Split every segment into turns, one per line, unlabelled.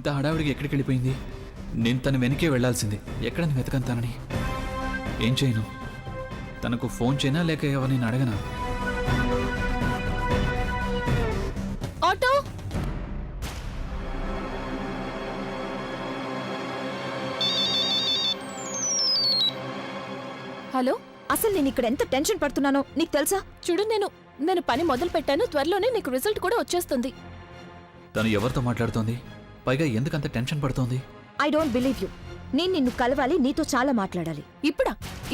ఇంత హడావిడిగా ఎక్కడికి వెళ్ళిపోయింది? నేను తను వెనకే వెళ్లాల్సింది. ఎక్కడని వెతకను తనని. ఏం చేయను? తనకు ఫోన్ చేయనా లేక ఎవరిని అడగనా?
ఆటో! హలో,
అసలు నేను ఇక్కడ ఎంత టెన్షన్ పడుతున్నానో నీకు తెలుసా?
చూడు, నేను పని మొదలు పెట్టాను. త్వరలోనే నీకు రిజల్ట్ కూడా వచ్చేస్తుంది.
తను ఎవరితో మాట్లాడుతోంది? పైగా ఎందుకంత టెన్షన్ పడుతోంది?
I don't believe you. నేను నిన్ను కలవాలి, నీతో చాలా మాట్లాడాలి.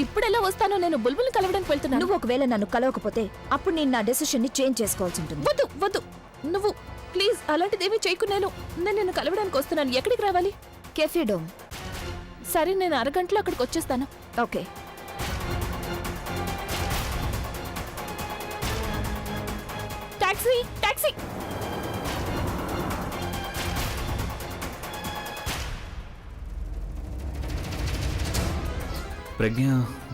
ఇప్పుడెలా వస్తానో? నేను బుల్బుల్ కలవడానికి వెళ్తున్నాను.
నువ్వు ఒకవేళ నన్ను కలవకపోతే అప్పుడు నేను నా డెసిషన్ ని చేంజ్ చేసుకోవాల్సి ఉంటుంది.
వద్దు వద్దు, నువ్వు ప్లీజ్ అలాంటిదేమీ చేయకు. నేను నిన్ను కలవడానికి వస్తున్నాను. ఎక్కడికి రావాలి?
Cafe Dome.
సరే, నేను అరగంటలో అక్కడికి వచ్చేస్తాను.
ఓకే.
Taxi taxi!
ప్రజ్ఞ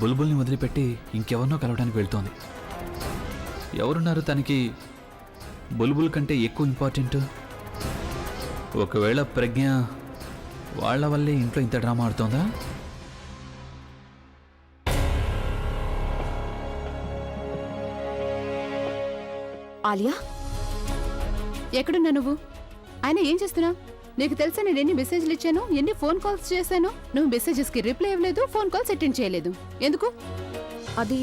బుల్బుల్ని వదిలిపెట్టి ఇంకెవరినో కలవడానికి వెళ్తోంది. ఎవరున్నారు తనకి బుల్బుల్ కంటే ఎక్కువ ఇంపార్టెంట్? ఒకవేళ ప్రజ్ఞ వాళ్ళ వల్లే ఇంట్లో ఇంత డ్రామా ఆడుతోందా?
ఆలియా,
ఎక్కడున్నా నువ్వు? ఆయన ఏం చేస్తున్నావు? నీకు తెలుసా నేను ఎన్ని మెసేజ్లు ఇచ్చాను, ఎన్ని ఫోన్ కాల్స్ చేశాను? నువ్వు మెసేజెస్కి రిప్లై ఇవ్వలేదు, ఫోన్ కాల్స్ అటెండ్ చేయలేదు. ఎందుకు?
అది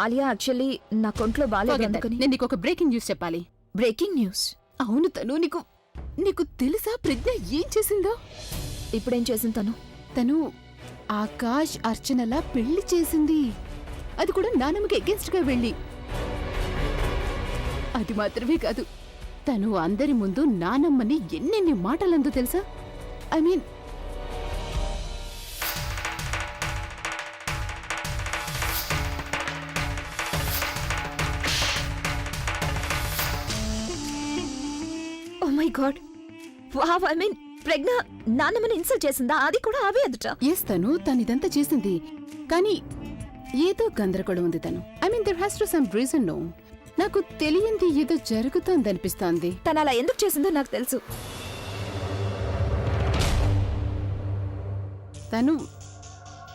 ఆలియా, యాక్చువల్లీ నా కొంట్లో బాగాలేదు అందుకని.
నేను నీకు ఒక బ్రేకింగ్ న్యూస్ చెప్పాలి.
Breaking news?
అవును తను. నీకు తెలుసా ప్రజ్ఞ ఏం చేసిందో?
ఇప్పుడేం చేసింది తను?
తను ఆకాష్ అర్చనలా పెళ్లి చేసింది. అది కూడా నానమ్మకి అగేన్స్ట్ గా వెళ్ళి. అది మాత్రమే కాదు, తను అందరి ముందు నానమ్మని ఎన్నెన్ని మాటలందో తెలుసా? I mean,
oh my god, wow! I mean, Pragya నాన్నమ్మని ఇన్సల్ట్ చేసిందా? అది కూడా ఆవే ఎదుట.
ఎస్, తను ఇదంతా చేసింది. కానీ ఏదో గందరగోళం ఉంది తను. I mean, there has to some reason. No, నాకు తెలియంది ఏదో జరుగుతోందనిపిస్తోంది.
తను అలా ఎందుకు చేసిందో నాకు తెలుసు.
తను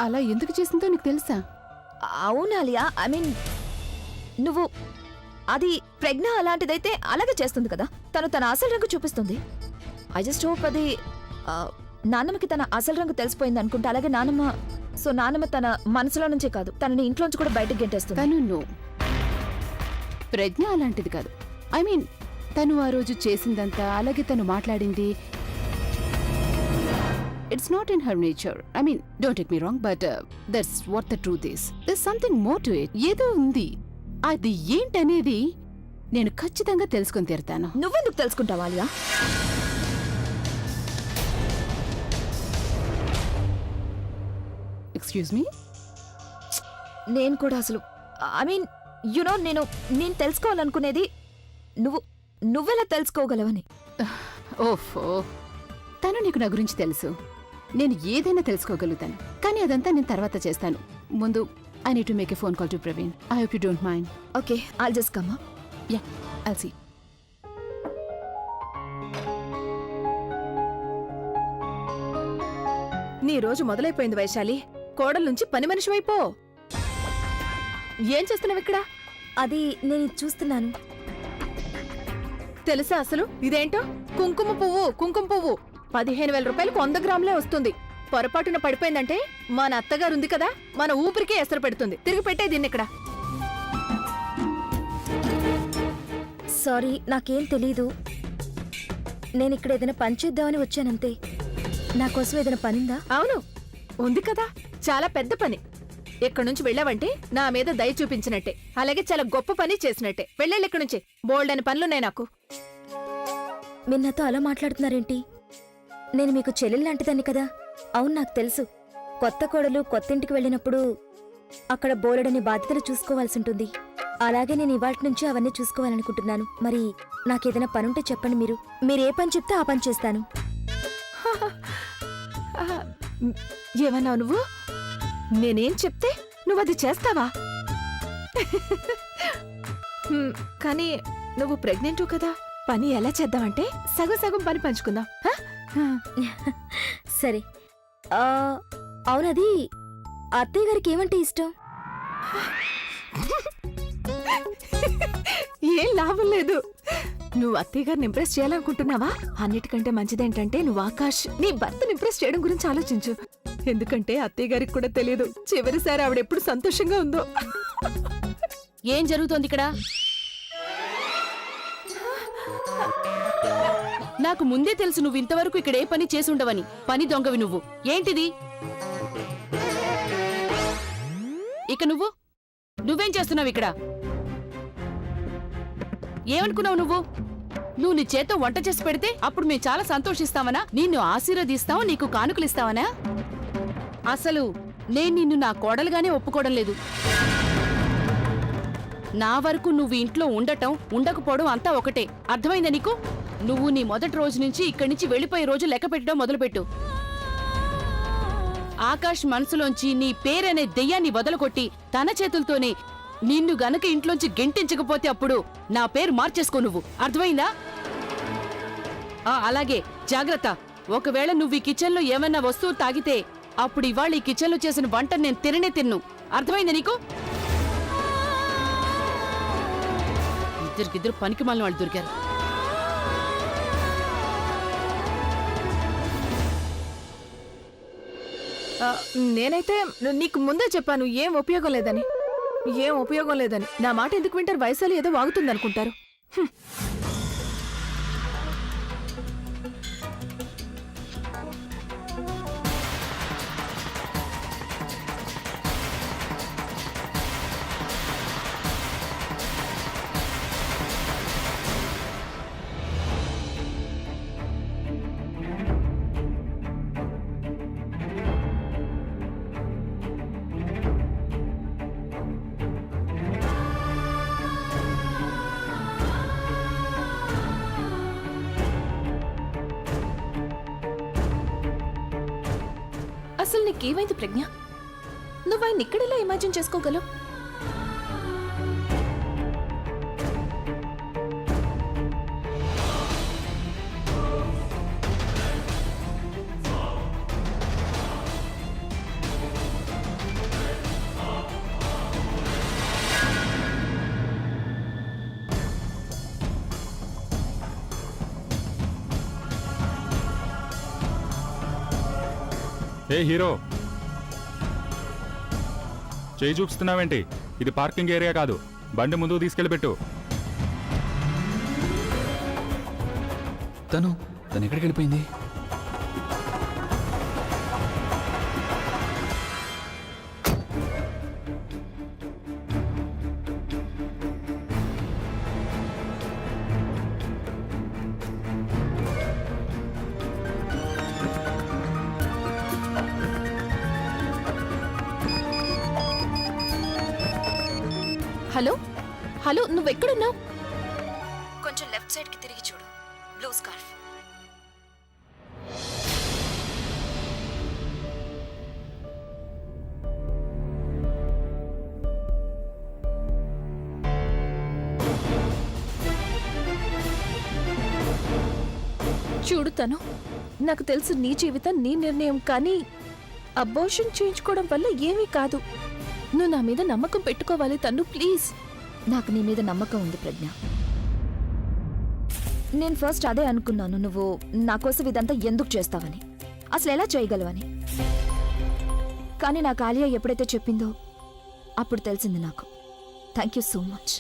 అలా ఎందుకు చేసిందో నీకు తెలుసా?
అవునాలియా, ఐ మీన్, నువ్వు అది ప్రజ్ఞ అలాంటిదైతే అలాగే చేస్తుంది కదా. తన అసలు రంగు చూపిస్తుంది. ఐ జస్ట్ హోప్ అది నాన్నమ్మకి తన అసలు రంగు తెలిసిపోయింది అనుకుంటా. అలాగే నాన్నమ్మ తన మనసులో నుంచే కాదు, తనని ఇంట్లోంచి కూడా బయటకు గెంటేస్తుంది.
తను ప్రజ్ఞ అలాంటిది కాదు. ఐ మీన్, తను ఆ రోజు చేసిందంతా, అలాగే తను మాట్లాడింది, it's not in her nature. I mean, don't take me wrong, but that's what the truth is. దర్స్ something more to it. ఏదో ఉంది. అది ఏంటనేది నేను ఖచ్చితంగా తెలుసుకొని తీరుతాను.
నువ్వెందుకు తెలుసుకుంటావా ఆలియా?
Excuse me?
నేను కూడా అసలు, ఐ మీన్, యునో, నేను తెలుసుకోవాలనుకునేది నువ్వెలా తెలుసుకోగలవని.
ఓఫో, తను నీకు నా గురించి తెలుసు. నేను ఏదైనా తెలుసుకోగలుగుతాను, కానీ అదంతా నేను తర్వాత చేస్తాను. ముందు I need to make a phone call to Praveen. I hope you don't mind.
Okay, I'll just come.
Yeah, I'll see.
నీ రోజు మొదలైపోయింది వైశాలి. కోడల నుంచి పని మనిషి వైపో. ఏం చేస్తున్నావు ఇక్కడ?
అది నేను ఇది చూస్తున్నాను.
తెలుసా అసలు ఇదేంటో? కుంకుమ పువ్వు. 15,000 రూపాయలకు 100 గ్రాములే వస్తుంది. పొరపాటున పడిపోయిందంటే మన అత్తగారుంది కదా, మన ఊపిరికే ఎసరు పెడుతుంది. తిరిగి పెట్టే దీన్ని ఇక్కడ.
సారీ, నాకేం తెలీదు. నేను ఇక్కడ ఏదైనా పని చేద్దామని వచ్చానంతే. నా కోసం ఏదైనా పనిందా?
అవును, ఉంది కదా, చాలా పెద్ద పని. ఎక్కడి నుంచి వెళ్ళావంటే నా మీద దయ చూపించినట్టే, అలాగే చాలా గొప్ప పని చేసినట్టే. వెళ్ళాలి ఇక్కడి నుంచి. బోల్డ్ అని పనులున్నాయి నాకు.
మీరు నాతో అలా మాట్లాడుతున్నారేంటి? నేను మీకు చెల్లెల్లాంటిదాన్ని కదా. అవును, నాకు తెలుసు. కొత్త కోడలు కొత్తింటికి వెళ్ళినప్పుడు అక్కడ బోలెడని బాధ్యతలు చూసుకోవాల్సి ఉంటుంది. అలాగే నేను ఇవాటి నుంచి అవన్నీ చూసుకోవాలనుకుంటున్నాను. మరి నాకేదైనా పనుంటే చెప్పండి. మీరు ఏ పని చెప్తే ఆ పని చేస్తాను.
ఏమన్నావు నువ్వు? నేనేం చెప్తే నువ్వది చేస్తావా? కానీ నువ్వు ప్రెగ్నెంటు కదా. పని ఎలా చేద్దామంటే సగం సగం పని పంచుకుందాం.
సరే ఆ, అవునది అత్తయ్య గారికి ఏమంటే ఇష్టం?
ఏం లాభం లేదు. నువ్వు అత్తయ్య గారిని ఇంప్రెస్ చేయాలనుకుంటున్నావా? అన్నిటికంటే మంచిదేంటంటే నువ్వు ఆకాష్ నీ భర్తను ఇంప్రెస్ చేయడం గురించి ఆలోచించు. ఎందుకంటే అత్తయ్య గారికి కూడా తెలియదు చివరిసారి ఆవిడెప్పుడు సంతోషంగా ఉందో.
ఏం జరుగుతోంది ఇక్కడ? నాకు ముందే తెలుసు నువ్వు ఇంతవరకు ఇక్కడ ఏ పని చేసుండవని. పని దొంగవి నువ్వు. ఏంటిది? ఇక నువ్వేం చేస్తున్నావు ఇక్కడ? ఏమనుకున్నావు నువ్వు? నువ్వు నీ చేత్తో వంట చేసి పెడితే అప్పుడు మేము చాలా సంతోషిస్తావనా? నిన్ను ఆశీర్వదిస్తావు, నీకు కానుకలిస్తావనా? అసలు నేను నిన్ను నా కోడలుగానే ఒప్పుకోవడం లేదు. నా వరకు నువ్వు ఇంట్లో ఉండటం ఉండకపోవడం అంతా ఒకటే. అర్థమైందా నీకు? నువ్వు నీ మొదటి రోజు నుంచి ఇక్కడి నుంచి వెళ్ళిపోయే రోజు లెక్క పెట్టడం మొదలుపెట్టు. ఆకాష్ మనసులోంచి నీ పేరనే దెయ్యాన్ని వదలగొట్టి తన చేతులతోనే నిన్ను గనక ఇంట్లోంచి గెంటించకపోతే అప్పుడు నా పేరు మార్చేసుకో నువ్వు. అర్థమైందా? అలాగే జాగ్రత్త. ఒకవేళ నువ్వు ఈ కిచెన్లో ఏమన్నా వస్తువు తాగితే అప్పుడు ఇవాళ ఈ కిచెన్లో చేసిన వంట నేను తిన్ను. అర్థమైందా నీకు? ఇద్దరికిద్దరు పనికి మాలిన వాళ్ళు దొరికారు.
నేనైతే నీకు ముందే చెప్పాను ఏం ఉపయోగం లేదని. నా మాట ఎందుకు వింటారు? వయసులో ఏదో వాగుతుంది అనుకుంటారు.
అసలు నీకేమైంది ప్రజ్ఞ? నువ్వు ఆయన ఇక్కడెలా ఇమాజిన్ చేసుకోగలవు?
ఏ హీరో, చేయి చూపిస్తున్నావేంటి? ఇది పార్కింగ్ ఏరియా కాదు. బండి ముందుకు తీసుకెళ్ళి పెట్టు.
తను ఎక్కడికి వెళ్ళిపోయింది?
హలో నువ్వెక్కడున్నావు?
కొంచెం లెఫ్ట్ సైడ్ కి తిరిగి చూడు. Blue scarf.
చూడు తను, నాకు తెలుసు నీ జీవితం నీ నిర్ణయం, కానీ అబోర్షన్ చేయించుకోవడం వల్ల ఏమీ కాదు. నువ్వు నా మీద నమ్మకం పెట్టుకోవాలి తను, ప్లీజ్.
నాకు నీ మీద నమ్మకం ఉంది ప్రజ్ఞ. నేను ఫస్ట్ అదే అనుకున్నాను, నువ్వు నా కోసం ఇదంతా ఎందుకు చేస్తావని, అసలు ఎలా చేయగలవని. కానీ నాకు ఆలియా ఎప్పుడైతే చెప్పిందో అప్పుడు తెలిసింది నాకు. Thank you so much.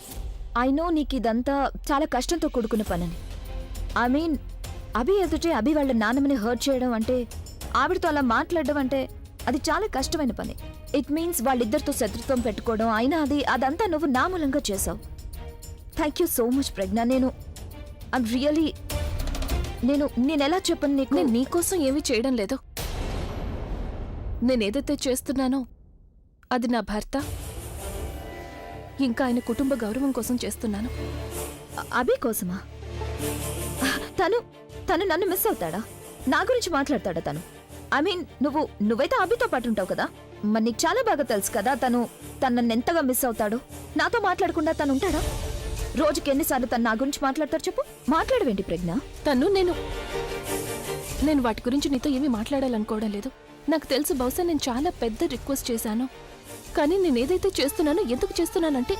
I know నీకు ఇదంతా చాలా కష్టంతో కూడుకున్న పనని. ఐ మీన్ అభి ఎదుటే అభి వాళ్ళ నాన్నమ్మని హర్ట్ చేయడం అంటే, ఆవిడతో అలా మాట్లాడడం అంటే అది చాలా కష్టమైన పని. ఇట్ మీన్స్ వాళ్ళిద్దరితో శత్రుత్వం పెట్టుకోవడం. అయినా అదంతా నువ్వు నా మూలంగా చేసావు. Thank you so much Pragna. I'm really నేనెలా చెప్పను నీకు?
నేను నీకోసం ఏమీ చేయడం లేదు. నేనేదైతే చేస్తున్నానో అది నా భర్త ఇంకా ఆయన కుటుంబ గౌరవం కోసం చేస్తున్నాను.
అభి కోసమా? తను నన్ను మిస్ అవుతాడా? నా గురించి మాట్లాడతాడా తను? ఐ మీన్ నువ్వైతే అభితో పాటు ఉంటావు కదా, మరి నీకు చాలా బాగా తెలుసు కదా తను నన్ను ఎంతగా మిస్ అవుతాడో. నాతో మాట్లాడకుండా తను ఉంటాడా? రోజుకి ఎన్నిసార్లు తను నా గురించి మాట్లాడతాడు చెప్పు? మాట్లాడవేంటి ప్రజ్ఞ?
నేను నేను వాటి గురించి నీతో ఏమీ మాట్లాడాలనుకోవడం లేదు. నాకు తెలుసు బహుశా నేను చాలా పెద్ద రిక్వెస్ట్ చేశాను, కానీ నేను ఏదైతే చేస్తున్నానో ఎందుకు చేస్తున్నానంటే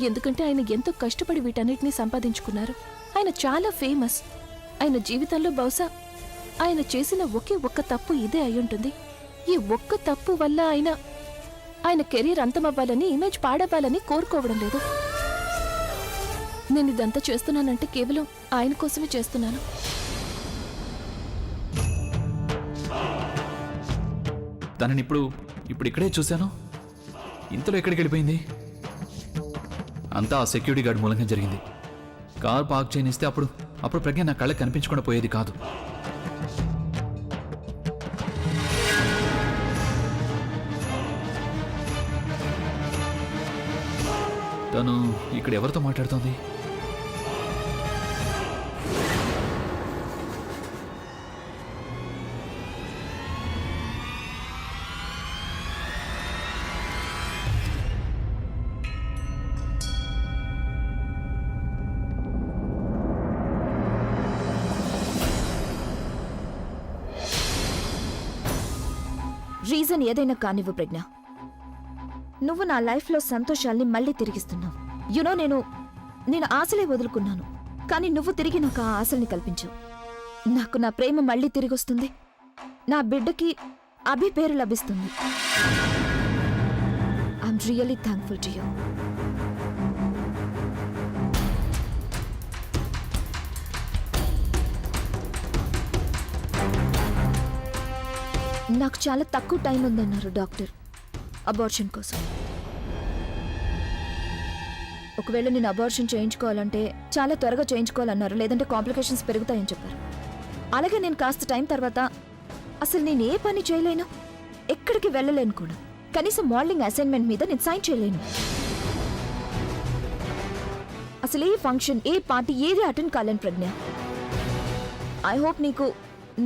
ఎందుకంటే ఆయన ఎంతో కష్టపడి వీటన్నిటిని సంపాదించుకున్నారు. ఆయన చాలా ఫేమస్. ఆయన జీవితంలో బహుశా ఆయన చేసిన ఒకే ఒక్క తప్పు ఇదే అయ్యుంటుంది. ఈ ఒక్క తప్పు వల్ల ఆయన కెరీర్ అంతమవ్వాలని, ఇమేజ్ పాడవ్వాలని కోరుకోవడం లేదు. నేను ఇదంతా చేస్తున్నానంటే కేవలం ఆయన కోసమే చేస్తున్నాను.
తనని ఇప్పుడు ఇక్కడే చూశాను. ఇంతలో ఎక్కడికి వెళ్ళిపోయింది? అంతా ఆ సెక్యూరిటీ గార్డ్ మూలంగా జరిగింది. కార్ పార్క్ చేయనిస్తే అప్పుడు ప్రజ్ఞ నా కళ్ళకి కనిపించకుండా పోయేది కాదు. తను ఇక్కడ ఎవరితో మాట్లాడుతోంది?
రీజన్ ఏదైనా కానివ్వు ప్రజ్ఞ, నువ్వు నా లైఫ్లో సంతోషాల్ని మళ్ళీ తిరిగిస్తున్నావు. యునో నేను ఆశలే వదులుకున్నాను, కానీ నువ్వు తిరిగి నాకు ఆ ఆశల్ని కల్పించావు. నాకు నా ప్రేమ మళ్ళీ తిరిగొస్తుంది. నా బిడ్డకి అభి పేరు లభిస్తుంది. I'm really thankful to you. నాకు చాలా తక్కువ టైం ఉందన్నారు డాక్టర్ అబార్షన్ కోసం. ఒకవేళ నేను అబార్షన్ చేయించుకోవాలంటే చాలా త్వరగా చేయించుకోవాలన్నారు, లేదంటే కాంప్లికేషన్స్ పెరుగుతాయని చెప్పారు. అలాగే నేను కాస్త టైం తర్వాత అసలు నేను ఏ పని చేయలేను, ఎక్కడికి వెళ్ళలేను కూడా. కనీసం మోడలింగ్ అసైన్మెంట్ మీద నేను సైన్ చేయలేను. అసలు ఏ ఫంక్షన్, ఏ పార్టీ ఏది అటెండ్ కాలేను ప్రజ్ఞ. ఐ హోప్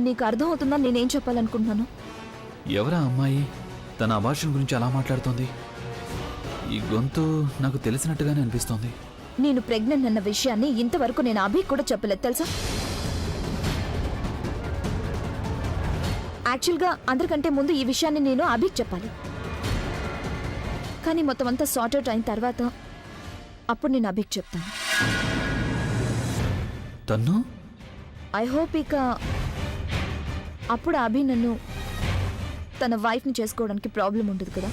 నీకు అర్థం అవుతుందా నేనేం చెప్పాలనుకుంటున్నాను.
ఎవరా అమ్మాయి? తన అబార్షన్ గురించి అలా మాట్లాడుతోంది? ఈ గొంతు నాకు తెలిసినట్టుగానే అనిపిస్తోంది.
నేను ప్రెగ్నెంట్ అన్న విషయాన్ని ఇంతవరకు నేను అభికి కూడా చెప్పలేదు తెలుసా. యాక్చువల్గా అందరికంటే ముందు ఈ విషయాన్ని నేను అభికి చెప్పాలి, కానీ మొత్తం అంతా సార్ట్ అవుట్ అయిన తర్వాత అప్పుడు నేను అభికి చెప్తాను.
తన్ను
ఐ హోప్ ఇక అప్పుడు అభి నన్ను తన వైఫ్ని చేసుకోవడానికి ప్రాబ్లం ఉండదు కదా.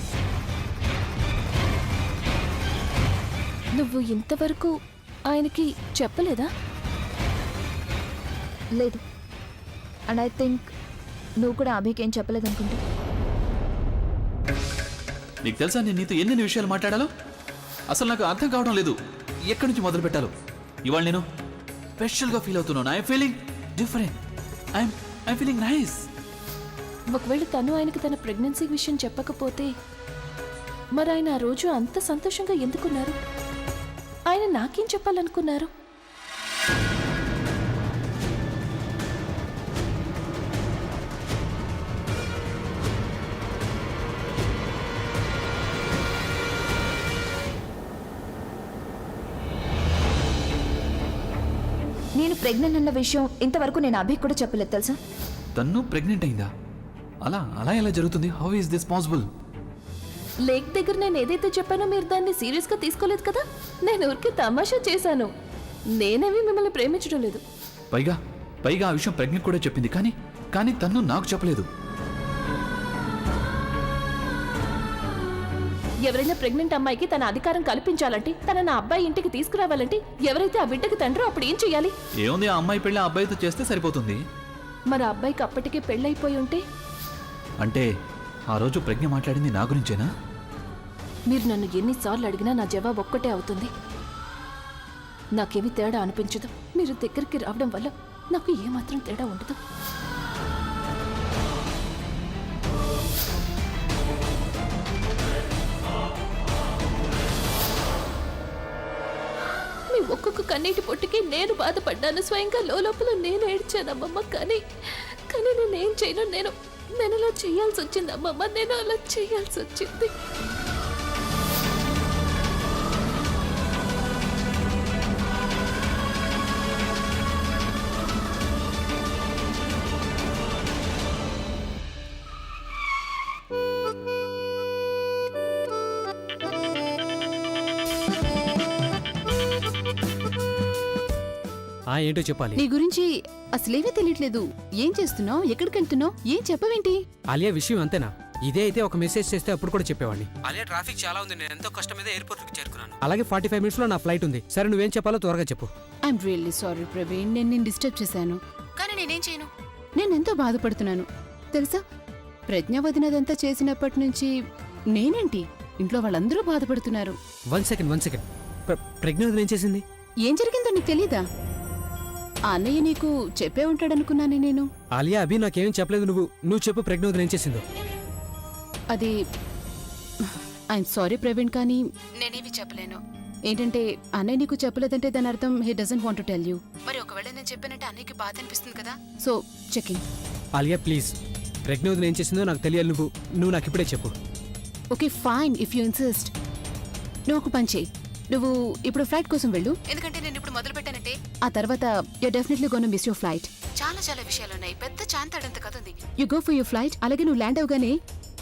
నువ్వు ఇంతవరకు ఆయనకి చెప్పలేదా?
లేదు. అండ్ ఐ థింక్ నువ్వు కూడా అభికి ఏం చెప్పలేదనుకుంటా.
నీకు తెలుసా నేను నీతో ఎన్ని విషయాలు మాట్లాడాలో? అసలు నాకు అర్థం కావడం లేదు ఎక్కడి నుంచి మొదలు పెట్టాలో. ఇవాళ నేను స్పెషల్గా ఫీల్ అవుతున్నాను. I'm feeling different. I'm feeling nice.
ఒకవేళ తను ఆయనకి తన ప్రెగ్నెన్సీ విషయం చెప్పకపోతే మరి ఆయన ఆ రోజు అంత సంతోషంగా ఎందుకున్నారు? ఆయన నాకేం చెప్పాలనుకున్నారు?
నేను ప్రెగ్నెంట్ అన్న విషయం ఇంతవరకు నేను అభికి కూడా చెప్పలేదు తెలుసా.
తన్ను ప్రెగ్నెంట్ అయిందా? అలా ఎలా జరుగుతుంది? How is this possible?
Lake దగ్గర నేను ఏదైతే చెప్పానో మీరు దాన్ని సీరియస్గా తీసుకోలేదు కదా. నేను ఊరికే తమాషా చేశాను. నేనేమి మిమ్మల్ని ప్రేమించడం లేదు.
పైగా ఆ విషయం ప్రెగ్నెంట్ కూడా చెప్పింది, కానీ తన్ను నాకు చెప్పలేదు.
ఎవరైనా ప్రెగ్నెంట్ అమ్మాయికి తన అధికారం కల్పించాలంటే, తన నా అబ్బాయి ఇంటికి తీసుకురావాలంటే ఎవరైతే ఆ బిడ్డకి తండ్రో అప్పుడు ఏం చెయ్యాలి?
ఏముంది, ఆ అమ్మాయి పెళ్లి ఆ అబ్బాయితో చేస్తే సరిపోతుంది.
మరి ఆ అబ్బాయికి అప్పటికే పెళ్ళైపోయి ఉంటే?
అంటే ఆ రోజు ప్రజ్ఞ మాట్లాడింది నా గురించేనా?
మీరు నన్ను ఎన్నిసార్లు అడిగినా నా జవాబు ఒక్కటే అవుతుంది. నాకేమీ తేడా అనిపించదు. మీరు దగ్గరికి రావడం వల్ల నాకు ఏమాత్రం తేడా ఉండదు. మీ ఒక్కొక్క కన్నీటి పొట్టుకి నేను బాధపడ్డాను. స్వయంగా లోపల నేను ఏడ్చానమ్మమ్మ. కానీ నేనేం చేయను. నేను అలా చేయాల్సి వచ్చింది అమ్మమ్మ. నేను అలా చేయాల్సి వచ్చింది.
ఏంటో చెప్పాలి.
నీ గురించి అసలేమీ తెలియట్లేదు. ఏం చేస్తున్నావు, ఎక్కడికి వెళ్తున్నావు, ఏం చెప్పవేంటి?
ఆలియా విషయం అంతేనా? ఇదే అయితే ఒక మెసేజ్ చేస్తే అప్పుడు కూడా చెప్పేవాడిని. ఆలియా ట్రాఫిక్ చాలా ఉంది, నేను ఎంతో కష్టం మీద ఎయిర్పోర్ట్ కి చేరుకున్నాను. అలాగే 45 minutes లో నా ఫ్లైట్ ఉంది. సరే నువ్వేం చెప్పాలో త్వరగా చెప్పు.
ఐఎమ్ రియల్లీ సారీ ప్రవీణ్, నేను డిస్టర్బ్ చేశాను. కానీ నేనేం చేయను, నేనెంతో బాధపడుతున్నాను తెలుసా. ప్రజ్ఞ వదినదంతా చేసినప్పటి నుంచి నేనేంటి ఇంట్లో వాళ్ళందరూ బాధపడుతున్నారు.
1 second. ప్రజ్ఞ ఏం చేసింది?
ఏం జరిగిందో నీకు తెలీదా? ఆ అన్నయ్య నీకు చెప్పే ఉంటాడనుకున్నానే నేను.
ఆలియా అభి నాకేం చెప్పలేదు. నువ్వు చెప్పు ప్రజ్ఞ ఏం చేసిందో.
అది ఐఎమ్ సారీ ప్రవీణ్, కానీ నేనేమి చెప్పలేను. ఏంటంటే అన్నయ్య నీకు చెప్పలేదంటే దాని అర్థం he doesn't want to tell you. మరి ఒకవేళ నేను చెప్పానంటే అన్నయ్యకి బాధ అనిపిస్తుంది కదా. So checking.
ఆలియా ప్లీజ్, ప్రజ్ఞ ఏం చేసిందో నాకు తెలియాలి. నువ్వు నాకు ఇప్పుడే చెప్పు.
Okay fine, if you insist. నువ్వు ఒక పని చేయి, నువ్వు ఇప్పుడు ఫ్లైట్ కోసం వెళ్ళు. ఎందుకంటే నేను ఇప్పుడు మొదలు పెట్టానంటే ఆ తర్వాత you definitely gonna miss your flight. చాలా విషయాలున్నాయి, పెద్ద చాంతాడంత కథ ఉంది. You go for your flight. అలాగే నువ్వు ల్యాండ్ అవగానే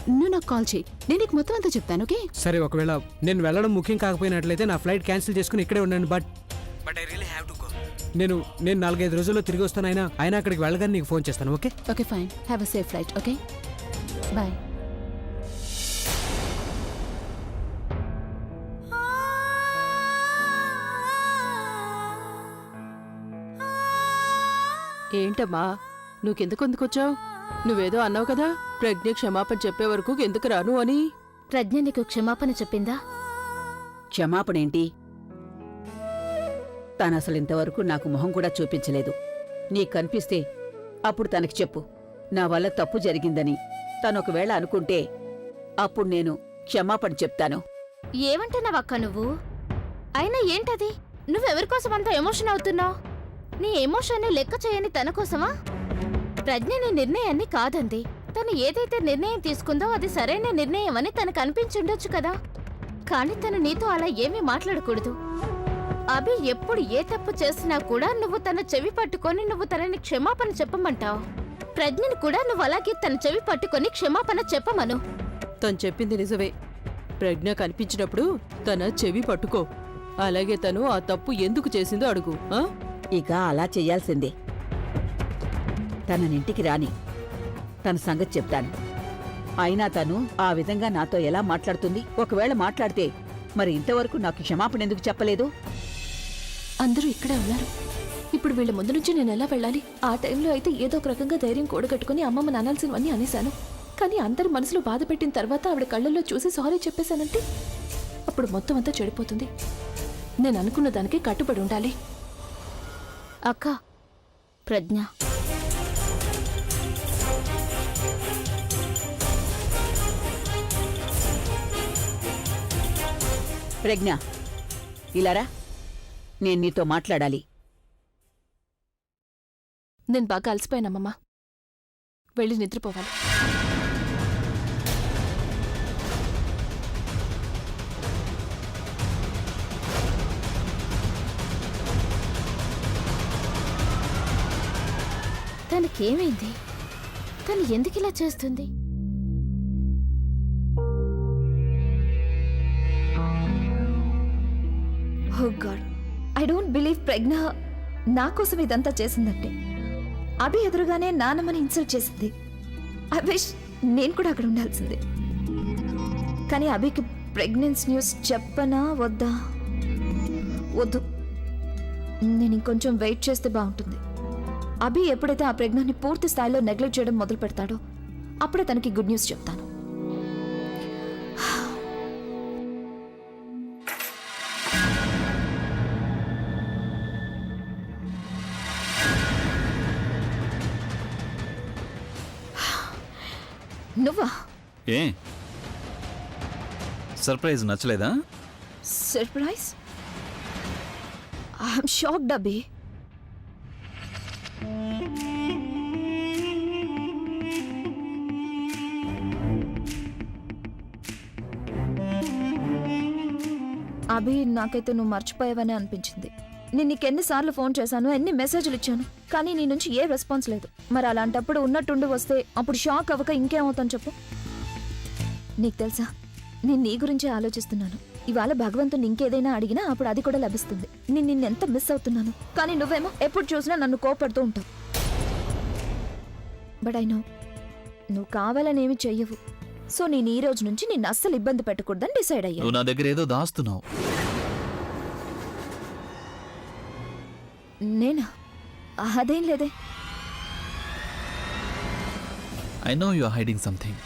నువ్వు నాకు కాల్ చేయి, నేను నీకు మొత్తం అంతా చెప్తాను. ఓకే
సరే, ఒకవేళ నేను వెళ్ళడం ముఖ్యం కాకపోయినట్లయితే నా ఫ్లైట్ క్యాన్సిల్ చేసుకుని ఇక్కడే ఉన్నాను. But I really have to go. నేను 4-5 రోజుల్లో తిరిగి వస్తాను. అయినా అక్కడికి వెళ్ళగానే నీకు ఫోన్ చేస్తాను. Okay
okay fine, have a safe flight. Okay bye.
ఏంటమ్మా నువ్వెందుకొచ్చావు? నువ్వేదో అన్నావు కదా, ప్రజ్ఞ క్షమాపణ చెప్పే వరకు ఎందుకు రాను అని.
ప్రజ్ఞ నీకు క్షమాపణ చెప్పిందా?
క్షమాపణేంటి? తనసలు ఇంతవరకు నాకు మొహం కూడా చూపించలేదు. నీకు కనిపిస్తే అప్పుడు తనకి చెప్పు, నా వల్ల తప్పు జరిగిందని. తనొకవేళ అనుకుంటే అప్పుడు నేను క్షమాపణ చెప్తాను.
ఏమంటున్నావక్క నువ్వు? అయినా ఏంటది? నువ్వెవరికోసం అంత ఎమోషన్ అవుతున్నావు? నీ ఎమోషన్ లెక్క చేయని తన కోసమా? ప్రజ్ఞ నీ నిర్ణయాన్ని కాదంది. తను ఏదైతే నిర్ణయం తీసుకుందో అది సరైన నిర్ణయం అని తనకు అనిపించుండొచ్చు కదా. కానీ తను నీతో అలా ఏమీ మాట్లాడకూడదు. అభి ఎప్పుడు ఏ తప్పు చేసినా కూడా నువ్వు తన చెవి పట్టుకొని నువ్వు తనని క్షమాపణ చెప్పమంటావు. ప్రజ్ఞని కూడా నువ్వు అలాగే తన చెవి పట్టుకొని క్షమాపణ చెప్పమను.
తను చెప్పింది నిజమే. ప్రజ్ఞ కనిపించినప్పుడు తన చెవి పట్టుకో. అలాగే తను ఆ తప్పు ఎందుకు చేసిందో అడుగు.
ఇక అలా చెయ్యాల్సిందే. తననింటికి రాని, తన సంగతి చెప్తాను. అయినా తను ఆ విధంగా నాతో ఎలా మాట్లాడుతుంది? ఒకవేళ మాట్లాడితే మరి ఇంతవరకు నాకు క్షమాపణ ఎందుకు చెప్పలేదు?
అందరూ ఇక్కడే ఉన్నారు. ఇప్పుడు వీళ్ళ ముందు నుంచి నేను ఎలా వెళ్ళాలి? ఆ టైంలో అయితే ఏదో ఒక రకంగా ధైర్యం కూడగట్టుకుని అమ్మమ్మని అనాల్సినవన్నీ అనేశాను. కానీ అందరి మనసులో బాధ పెట్టిన తర్వాత ఆవిడ కళ్ళల్లో చూసి సారీ చెప్పేశానంటే అప్పుడు మొత్తం అంతా చెడిపోతుంది. నేను అనుకున్న దానికి కట్టుబడి ఉండాలి.
అక్క, ప్రజ్ఞ
ప్రజ్ఞ, ఇలారా, నేను నీతో మాట్లాడాలి.
నేను బాగా అలసిపోయానమ్మమ్మా, వెళ్ళి నిద్రపోవాలి.
తనకేమైంది? తను ఎందుకిలా చేస్తుంది?
ఓ గాడ్, ఐ డోంట్ బిలీవ్ ప్రజ్ఞ నా కోసం ఇదంతా చేసిందంటే. అభి ఎదురుగానే నాన్నమ్మని ఇన్సల్ట్ చేసింది. ఐ విష్ నేను కూడా అక్కడ ఉండాల్సిందే. కానీ అభికి ప్రెగ్నెన్సీ న్యూస్ చెప్పనా వద్దా? వద్దు, నేను ఇంకొంచెం వెయిట్ చేస్తే బాగుంటుంది. అభి ఎప్పుడైతే ఆ ప్రెగ్నెంట్ని పూర్తి స్థాయిలో నెగ్లెక్ట్ చేయడం మొదలు పెడతాడో అప్పుడే తనకి గుడ్ న్యూస్ చెప్తాను. నువ్వా?
ఏ సర్ప్రైజ్ నచ్చలేదా?
సర్ప్రైజ్? ఐఎమ్ షాక్డ్ అభి. అభి, నాకైతే నువ్వు మర్చిపోయావని అనిపించింది. నేను నీకెన్నిసార్లు ఫోన్ చేశాను, ఎన్ని మెసేజ్లు ఇచ్చాను, కానీ నీ నుంచి ఏ రెస్పాన్స్ లేదు. మరి అలాంటప్పుడు ఉన్నట్టుండి వస్తే అప్పుడు షాక్ అవ్వక ఇంకేమవుతాను చెప్పు? నీకు తెలుసా, నేను నీ గురించే ఆలోచిస్తున్నాను.
ఇవాళ భగవంతుని ఇంకేదైనా అడిగినా అప్పుడు అది కూడా లభిస్తుంది. నేను నిన్నెంత మిస్ అవుతున్నాను. కానీ నువ్వేమో ఎప్పుడు చూసినా నన్ను కోపడుతూ ఉంటావు. బట్ ఐ నో నువ్వు కావాలనేమి చెయ్యవు. సో నేను ఈ రోజు నుంచి నిన్ను అస్సలు ఇబ్బంది పెట్టకూడదని డిసైడ్ అయ్యాను.
నువ్వు నా దగ్గర ఏదో దాస్తున్నావు.
నేనా? అదేం లేదే.
I know you are hiding something.